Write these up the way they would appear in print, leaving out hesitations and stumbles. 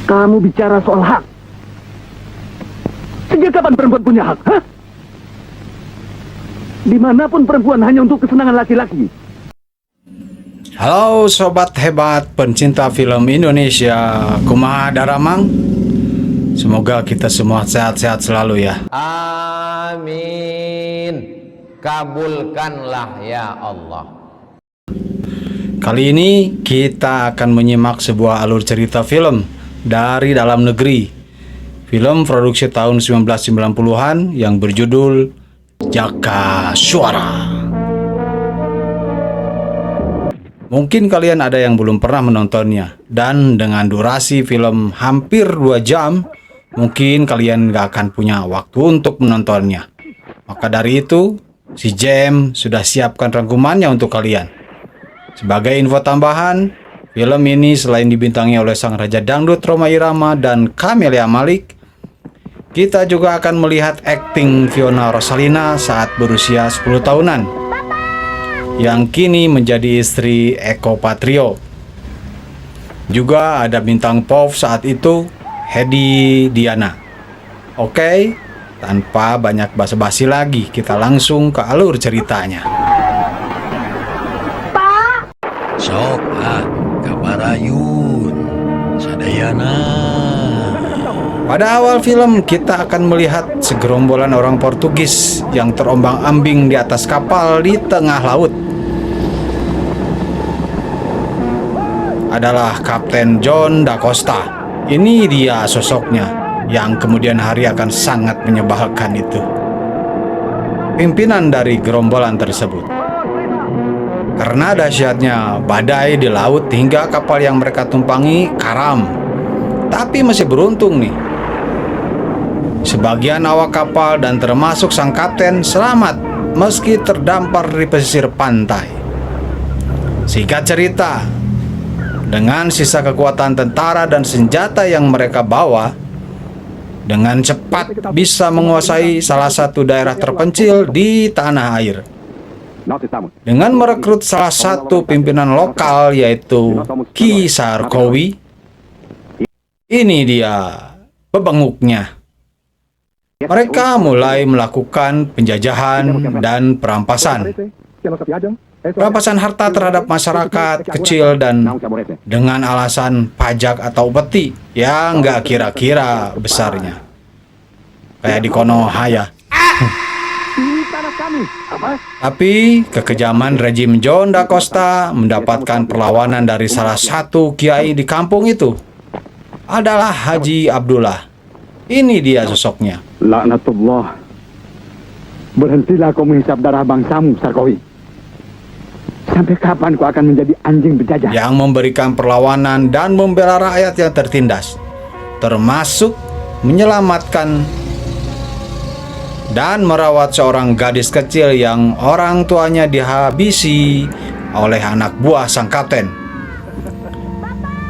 Kamu bicara soal hak. Sejak kapan perempuan punya hak? Hah? Dimanapun perempuan hanya untuk kesenangan laki-laki. Halo sobat hebat pencinta film Indonesia, kumaha daramang? Semoga kita semua sehat-sehat selalu ya. Amin. Kabulkanlah ya Allah. Kali ini kita akan menyimak sebuah alur cerita film dari dalam negeri. Film produksi tahun 1990-an yang berjudul Jaka Suara. Mungkin kalian ada yang belum pernah menontonnya, dan dengan durasi film hampir 2 jam, mungkin kalian gak akan punya waktu untuk menontonnya. Maka dari itu, si Jem sudah siapkan rangkumannya untuk kalian. Sebagai info tambahan, film ini selain dibintangi oleh sang Raja Dangdut Rhoma Irama dan Camelia Malik, kita juga akan melihat akting Fiona Rosalinda saat berusia 10 tahunan, yang kini menjadi istri Eko Patrio. Juga ada bintang pop saat itu, Hedi Diana. Oke, tanpa banyak basa-basi lagi, kita langsung ke alur ceritanya. Sok kabarayun sadayana. Pada awal film, kita akan melihat segerombolan orang Portugis yang terombang-ambing di atas kapal di tengah laut. Adalah Kapten John da Costa. Ini dia sosoknya, yang kemudian hari akan sangat menyebalkan itu. Pimpinan dari gerombolan tersebut. Karena dahsyatnya badai di laut hingga kapal yang mereka tumpangi karam. Tapi masih beruntung nih. Sebagian awak kapal dan termasuk sang kapten selamat meski terdampar di pesisir pantai. Singkat cerita, dengan sisa kekuatan tentara dan senjata yang mereka bawa, dengan cepat bisa menguasai salah satu daerah terpencil di tanah air. Dengan merekrut salah satu pimpinan lokal yaitu Ki Sarkowi. Ini dia pebenguknya. Mereka mulai melakukan penjajahan dan perampasan. Perampasan harta terhadap masyarakat kecil dan dengan alasan pajak atau upeti yang nggak kira-kira besarnya. Kayak di Konoha ya. Tapi kekejaman rejim John da Costa mendapatkan perlawanan dari salah satu kiai di kampung itu. Adalah Haji Abdullah. Ini dia sosoknya. Laknatullah. Berhentilah kau menghisap darah bangsamu, Sarkowi. Sampai kapan kau akan menjadi anjing penjajah? Yang memberikan perlawanan dan membela rakyat yang tertindas, termasuk menyelamatkan dan merawat seorang gadis kecil yang orang tuanya dihabisi oleh anak buah sang kapten.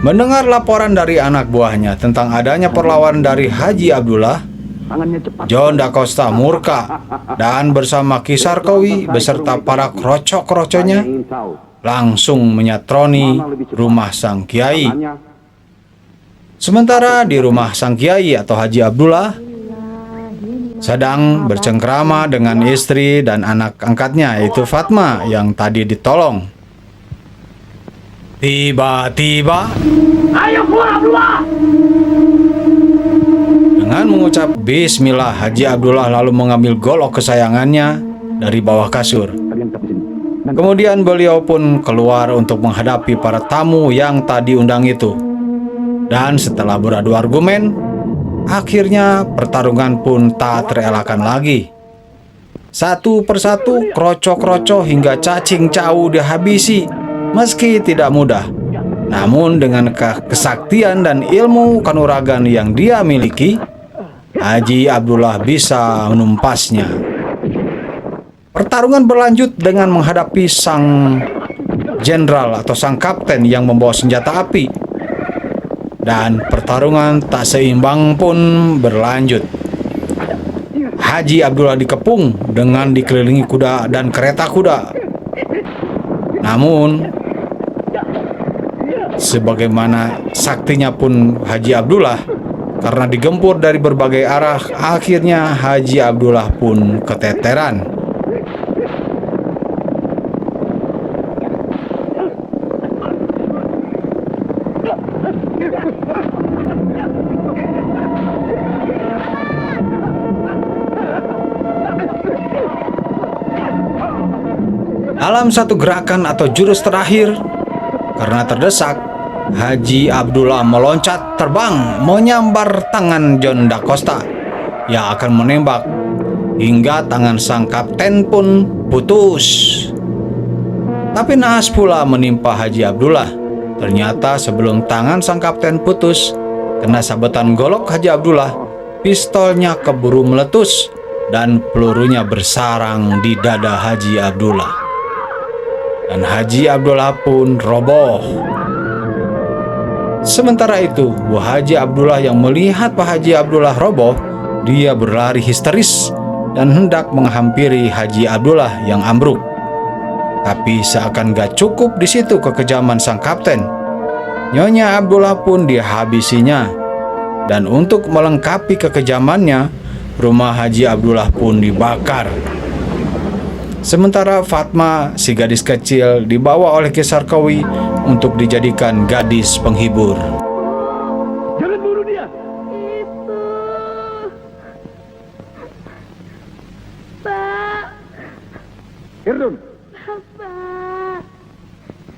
Mendengar laporan dari anak buahnya tentang adanya perlawanan dari Haji Abdullah, John da Costa murka dan bersama Ki Sarkowi beserta para krocok-kroconya langsung menyatroni rumah sang kiai. Sementara di rumah sang kiai atau Haji Abdullah sedang bercengkrama dengan istri dan anak angkatnya yaitu Fatma yang tadi ditolong. Tiba-tiba, Ayo keluar, Abdullah! dengan mengucap Bismillah, Haji Abdullah lalu mengambil golok kesayangannya dari bawah kasur. Kemudian beliau pun keluar untuk menghadapi para tamu yang tadi undang itu. Dan setelah beradu argumen, akhirnya pertarungan pun tak terelakkan lagi. Satu persatu kroco-kroco hingga cacing cau dihabisi. Meski tidak mudah, namun dengan kesaktian dan ilmu kanuragan yang dia miliki, Haji Abdullah bisa menumpasnya. Pertarungan berlanjut dengan menghadapi sang jenderal atau sang kapten yang membawa senjata api. Dan pertarungan tak seimbang pun berlanjut. Haji Abdullah dikepung dengan dikelilingi kuda dan kereta kuda. Namun sebagaimana saktinya pun Haji Abdullah, karena digempur dari berbagai arah, akhirnya Haji Abdullah pun keteteran. Dalam satu gerakan atau jurus terakhir, karena terdesak, Haji Abdullah meloncat terbang menyambar tangan John Da Costa yang akan menembak, hingga tangan sang kapten pun putus. Tapi naas pula menimpa Haji Abdullah. Ternyata sebelum tangan sang kapten putus, kena sabetan golok Haji Abdullah, pistolnya keburu meletus dan pelurunya bersarang di dada Haji Abdullah. Dan Haji Abdullah pun roboh. Sementara itu, Bu Haji Abdullah yang melihat Pak Haji Abdullah roboh, dia berlari histeris dan hendak menghampiri Haji Abdullah yang ambruk. Tapi seakan gak cukup di situ kekejaman sang kapten, Nyonya Abdullah pun dihabisinya. Dan untuk melengkapi kekejamannya, rumah Haji Abdullah pun dibakar. Sementara Fatma, si gadis kecil, dibawa oleh Ki Sarkowi untuk dijadikan gadis penghibur. Jangan bunuh dia. Ibu. Pak. Irdun, Bapak.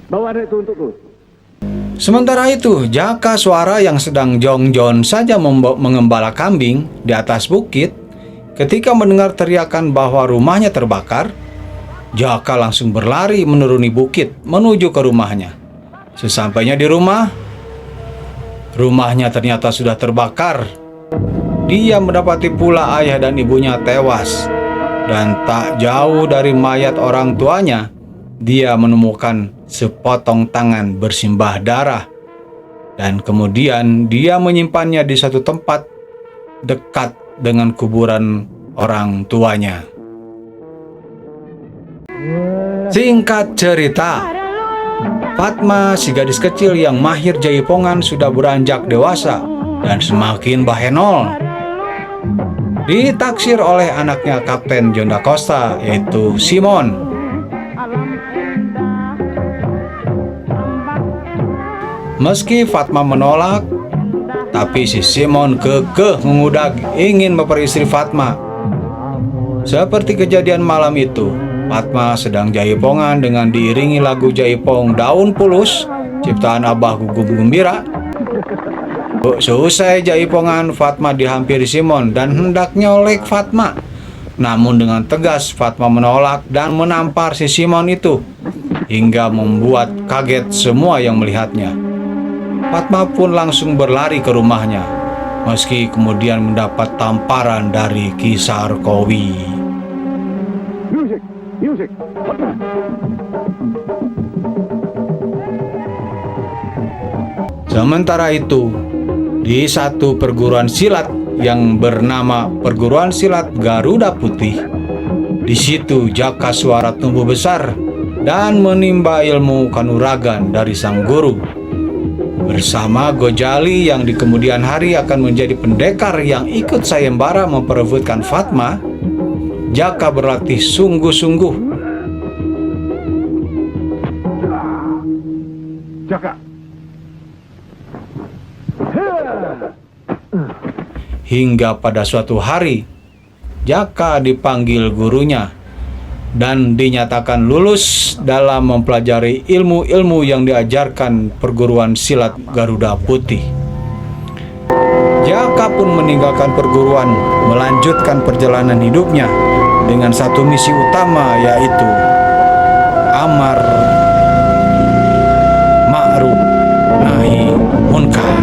bawa anak itu untukku. Sementara itu, Jaka Suara yang sedang jongjon saja mengembala kambing di atas bukit, ketika mendengar teriakan bahwa rumahnya terbakar, Jaka langsung berlari menuruni bukit menuju ke rumahnya. Sesampainya di rumah, rumahnya ternyata sudah terbakar. Dia mendapati pula ayah dan ibunya tewas. Dan tak jauh dari mayat orang tuanya, dia menemukan sepotong tangan bersimbah darah. Dan kemudian dia menyimpannya di satu tempat dekat dengan kuburan orang tuanya. Singkat cerita, Fatma, si gadis kecil yang mahir jaipongan, sudah beranjak dewasa dan semakin bahenol. Ditaksir oleh anaknya Kapten John Da Costa, yaitu Simon. Meski Fatma menolak, tapi si Simon kekeh mengudak ingin memperistri Fatma. Seperti kejadian malam itu, Fatma sedang jaipongan dengan diiringi lagu jaipong Daun Pulus ciptaan Abah Gugum Gembira. Seusai jaipongan, Fatma dihampiri Simon dan hendak nyolek Fatma. Namun dengan tegas Fatma menolak dan menampar si Simon itu, hingga membuat kaget semua yang melihatnya. Fatma pun langsung berlari ke rumahnya, meski kemudian mendapat tamparan dari Ki Sarkowi. Music. Sementara itu, di satu perguruan silat yang bernama Perguruan Silat Garuda Putih, di situ Jaka Suara tumbuh besar dan menimba ilmu kanuragan dari sang guru. Bersama Gojali yang di kemudian hari akan menjadi pendekar yang ikut sayembara memperebutkan Fatma, Jaka berlatih sungguh-sungguh. Jaka. Hingga pada suatu hari, Jaka dipanggil gurunya dan dinyatakan lulus dalam mempelajari ilmu-ilmu yang diajarkan Perguruan Silat Garuda Putih. Jaka pun meninggalkan perguruan, melanjutkan perjalanan hidupnya dengan satu misi utama, yaitu amar ma'ruf nahi munkar.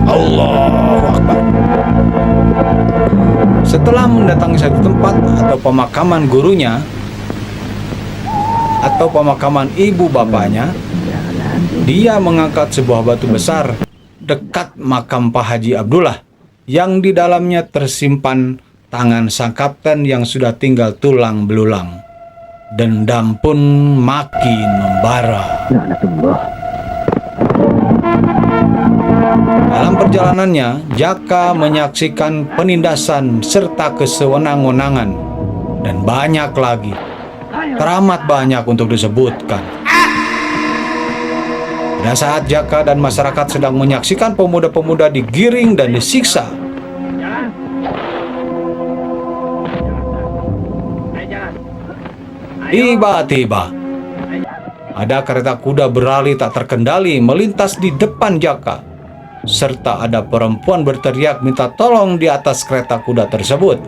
Allahu Akbar. Setelah mendatangi satu tempat atau pemakaman gurunya atau pemakaman ibu bapaknya, dia mengangkat sebuah batu besar dekat makam Pak Haji Abdullah yang di dalamnya tersimpan tangan sang kapten yang sudah tinggal tulang belulang. Dendam pun makin membara. Dalam perjalanannya, Jaka menyaksikan penindasan serta kesewenang-wenangan, dan banyak lagi, teramat banyak untuk disebutkan. Pada saat Jaka dan masyarakat sedang menyaksikan pemuda-pemuda digiring dan disiksa, tiba-tiba ada kereta kuda berlari tak terkendali melintas di depan Jaka, serta ada perempuan berteriak minta tolong di atas kereta kuda tersebut.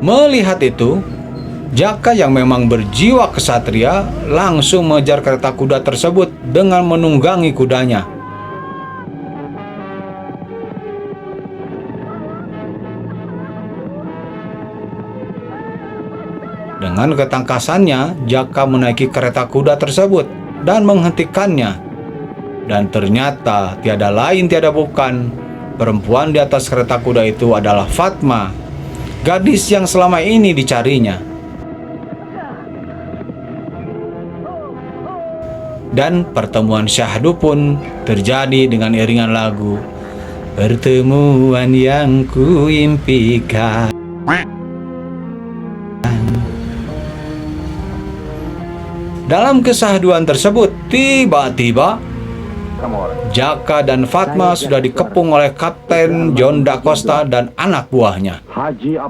Melihat itu, Jaka yang memang berjiwa kesatria langsung mengejar kereta kuda tersebut dengan menunggangi kudanya. Dengan ketangkasannya, Jaka menaiki kereta kuda tersebut dan menghentikannya. Dan ternyata tiada lain tiada bukan, perempuan di atas kereta kuda itu adalah Fatma, gadis yang selama ini dicarinya. Dan pertemuan syahdu pun terjadi dengan iringan lagu "Pertemuan yang kuimpikan". Dalam kesahduan tersebut, tiba-tiba Jaka dan Fatma sudah dikepung oleh Kapten John Da Costa dan anak buahnya.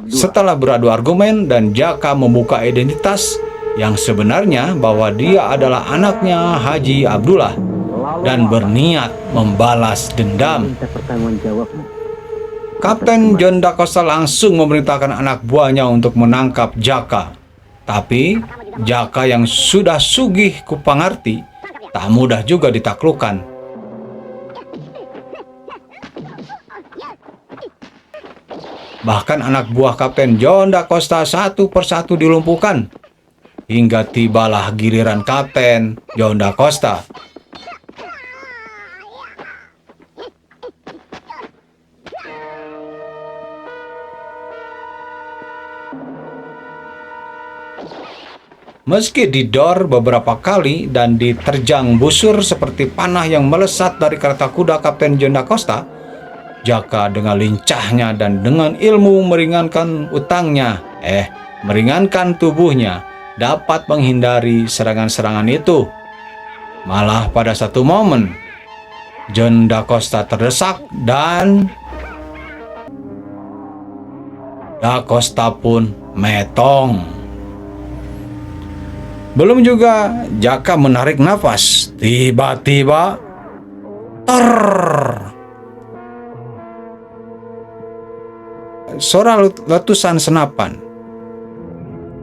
Setelah beradu argumen dan Jaka membuka identitas yang sebenarnya bahwa dia adalah anaknya Haji Abdullah dan berniat membalas dendam, Kapten John Da Costa langsung memerintahkan anak buahnya untuk menangkap Jaka. Tapi Jaka yang sudah sugih kupangarti tak mudah juga ditaklukkan. Bahkan anak buah Kapten John Da Costa satu persatu dilumpuhkan, hingga tibalah giliran Kapten John Da Costa. Meski didor beberapa kali dan diterjang busur seperti panah yang melesat dari kereta kuda Kapten John Da Costa, Jaka dengan lincahnya dan dengan ilmu meringankan tubuhnya dapat menghindari serangan-serangan itu. Malah pada satu momen, John Da Costa terdesak dan Da Costa pun metong. Belum juga Jaka menarik nafas, tiba-tiba suara letusan senapan.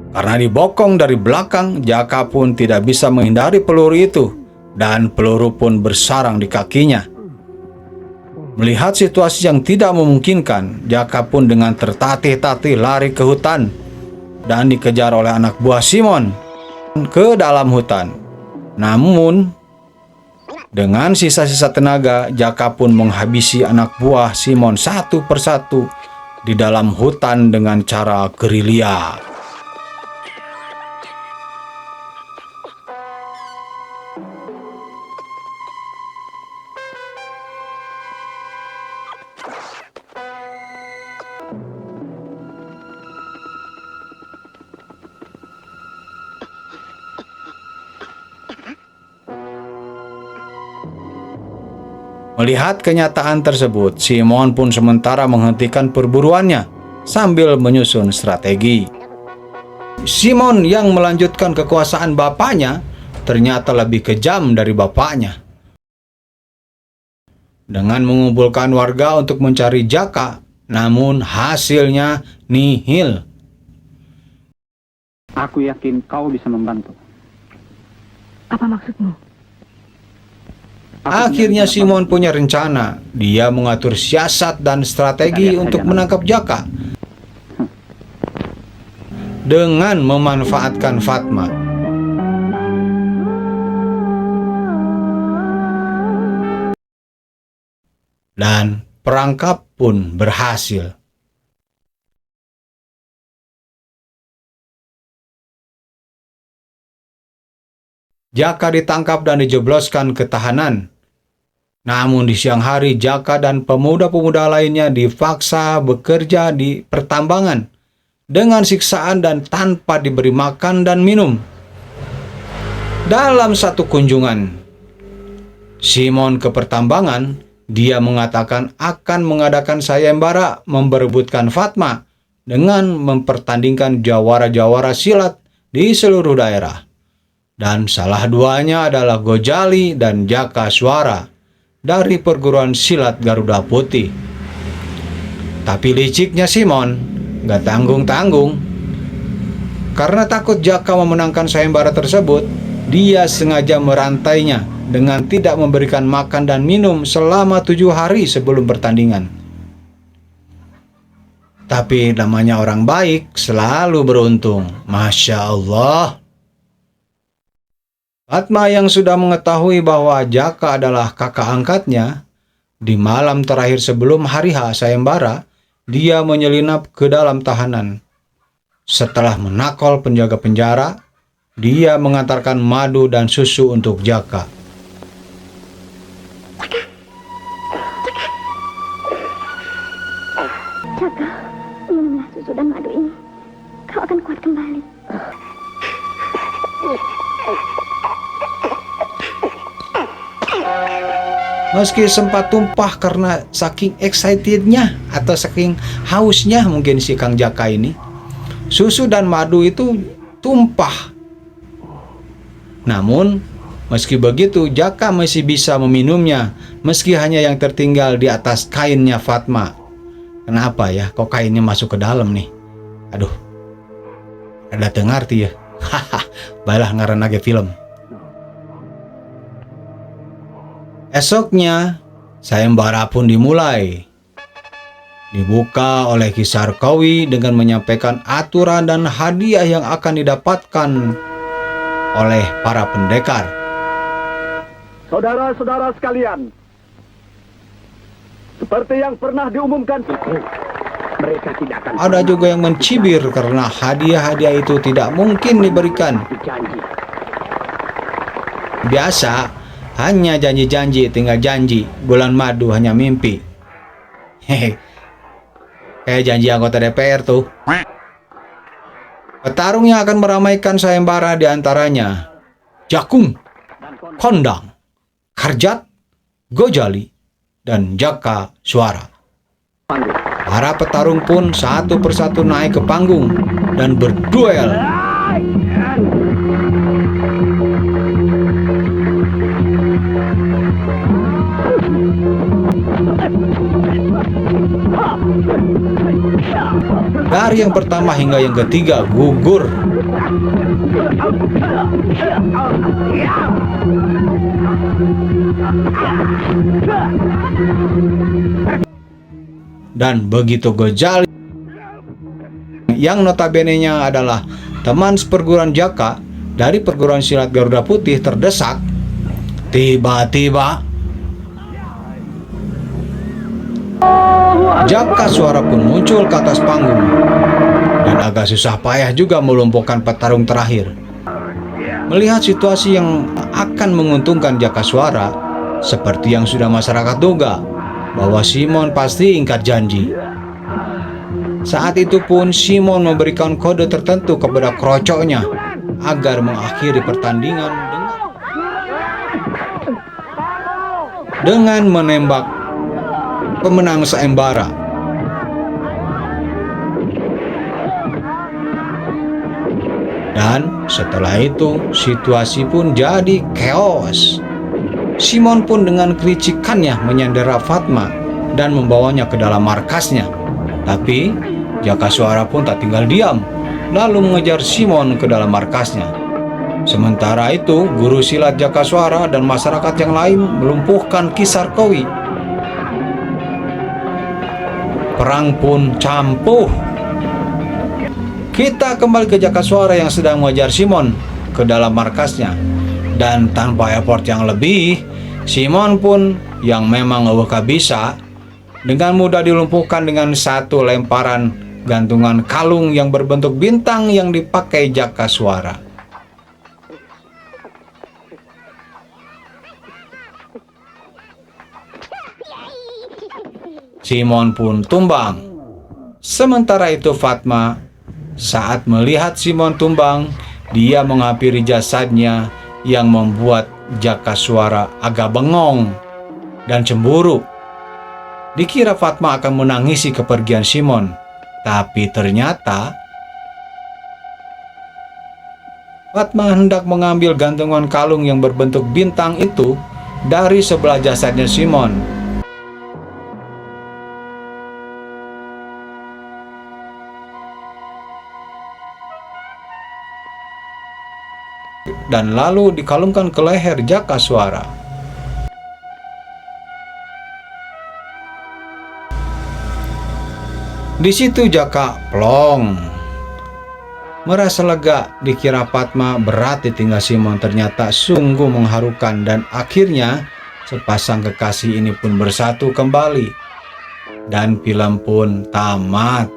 Karena dibokong dari belakang, Jaka pun tidak bisa menghindari peluru itu, dan peluru pun bersarang di kakinya. Melihat situasi yang tidak memungkinkan, Jaka pun dengan tertatih-tatih lari ke hutan dan dikejar oleh anak buah Simon ke dalam hutan. Namun dengan sisa-sisa tenaga, Jaka pun menghabisi anak buah Simon satu persatu di dalam hutan dengan cara gerilya. Melihat kenyataan tersebut, Simon pun sementara menghentikan perburuannya sambil menyusun strategi. Simon yang melanjutkan kekuasaan bapaknya ternyata lebih kejam dari bapaknya. Dengan mengumpulkan warga untuk mencari Jaka, namun hasilnya nihil. Aku yakin kau bisa membantu. Apa maksudmu? Akhirnya Simon punya rencana. Dia mengatur siasat dan strategi untuk menangkap Jaka dengan memanfaatkan Fatma. Dan perangkap pun berhasil. Jaka ditangkap dan dijebloskan ke tahanan. Namun di siang hari Jaka dan pemuda-pemuda lainnya dipaksa bekerja di pertambangan dengan siksaan dan tanpa diberi makan dan minum. Dalam satu kunjungan Simon ke pertambangan, dia mengatakan akan mengadakan sayembara memperebutkan Fatma dengan mempertandingkan jawara-jawara silat di seluruh daerah. Dan salah duanya adalah Gojali dan Jaka Suara dari perguruan silat Garuda Putih. Tapi liciknya Simon gak tanggung-tanggung. Karena takut Jaka memenangkan sayembara tersebut, dia sengaja merantainya dengan tidak memberikan makan dan minum selama 7 hari sebelum pertandingan. Tapi namanya orang baik selalu beruntung. Masya Allah. Fatma yang sudah mengetahui bahwa Jaka adalah kakak angkatnya, di malam terakhir sebelum hari H sayembara, dia menyelinap ke dalam tahanan. Setelah menakol penjaga penjara, dia mengantarkan madu dan susu untuk Jaka. Jaka, minumlah susu dan madu ini. Kau akan kuat kembali. Meski sempat tumpah karena saking excitednya atau saking hausnya mungkin si Kang Jaka ini, susu dan madu itu tumpah. Namun, meski begitu, Jaka masih bisa meminumnya, meski hanya yang tertinggal di atas kainnya Fatma. Kenapa ya, kok kainnya masuk ke dalam nih? Aduh, ada tengarti ya. Haha, baiklah ngaran lagi film. Esoknya, sayembara pun dimulai. Dibuka oleh Ki Sarkawi dengan menyampaikan aturan dan hadiah yang akan didapatkan oleh para pendekar. Saudara-saudara sekalian, seperti yang pernah diumumkan, mereka tidak akan. Ada juga yang mencibir karena hadiah-hadiah itu tidak mungkin diberikan. Biasa, hanya janji-janji tinggal janji, bulan madu hanya mimpi. Hehe, kayak janji anggota DPR tuh. Petarung yang akan meramaikan sayembara diantaranya Jakung, Kondang, Karjat, Gojali, dan Jaka Suara. Para petarung pun satu persatu naik ke panggung dan berduel. Dari yang pertama hingga yang ketiga gugur. Dan begitu Gojali yang notabene-nya adalah teman seperguruan Jaka dari perguruan silat Garuda Putih terdesak, tiba-tiba Jaka Suara pun muncul ke atas panggung dan agak susah payah juga melumpuhkan petarung terakhir. Melihat situasi yang akan menguntungkan Jaka Suara, seperti yang sudah masyarakat duga, bahwa Simon pasti ingkar janji. Saat itu pun Simon memberikan kode tertentu kepada krocoknya agar mengakhiri pertandingan dengan menembak pemenang sayembara. Dan setelah itu situasi pun jadi chaos. Simon pun dengan kelicikannya menyandera Fatma dan membawanya ke dalam markasnya. Tapi Jaka Suara pun tak tinggal diam, lalu mengejar Simon ke dalam markasnya. Sementara itu guru silat Jaka Suara dan masyarakat yang lain melumpuhkan Ki Sarkawi. Perang pun campuh. Kita kembali ke Jaka Suara yang sedang mengejar Simon ke dalam markasnya. Dan tanpa effort yang lebih, Simon pun yang memang bisa dengan mudah dilumpuhkan dengan satu lemparan gantungan kalung yang berbentuk bintang yang dipakai Jaka Suara. Simon pun tumbang. Sementara itu Fatma, saat melihat Simon tumbang, dia menghampiri jasadnya yang membuat Jakaswara agak bengong dan cemburu. Dikira Fatma akan menangisi kepergian Simon, tapi ternyata Fatma hendak mengambil gantungan kalung yang berbentuk bintang itu dari sebelah jasadnya Simon. Dan lalu dikalungkan ke leher Jakaswara. Di situ Jaka plong. Merasa lega, dikira Fatma berat ditinggal Simon, ternyata sungguh mengharukan dan akhirnya sepasang kekasih ini pun bersatu kembali. Dan film pun tamat.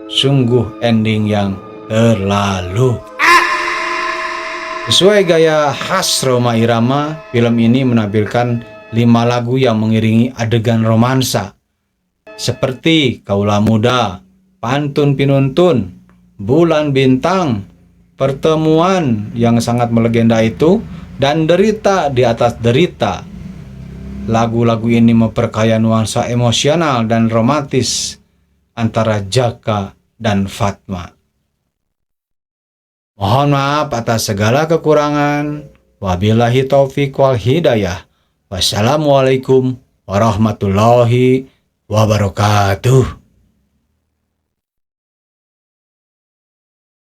Sungguh ending yang terlalu. Sesuai gaya khas Rhoma Irama, film ini menampilkan 5 lagu yang mengiringi adegan romansa. Seperti Kaulah Muda, Pantun Pinuntun, Bulan Bintang, Pertemuan yang sangat melegenda itu, dan Derita di Atas Derita. Lagu-lagu ini memperkaya nuansa emosional dan romantis antara Jaka dan Fatma. Mohon maaf atas segala kekurangan. Wabillahi taufiq wal hidayah. Wassalamualaikum warahmatullahi wabarakatuh.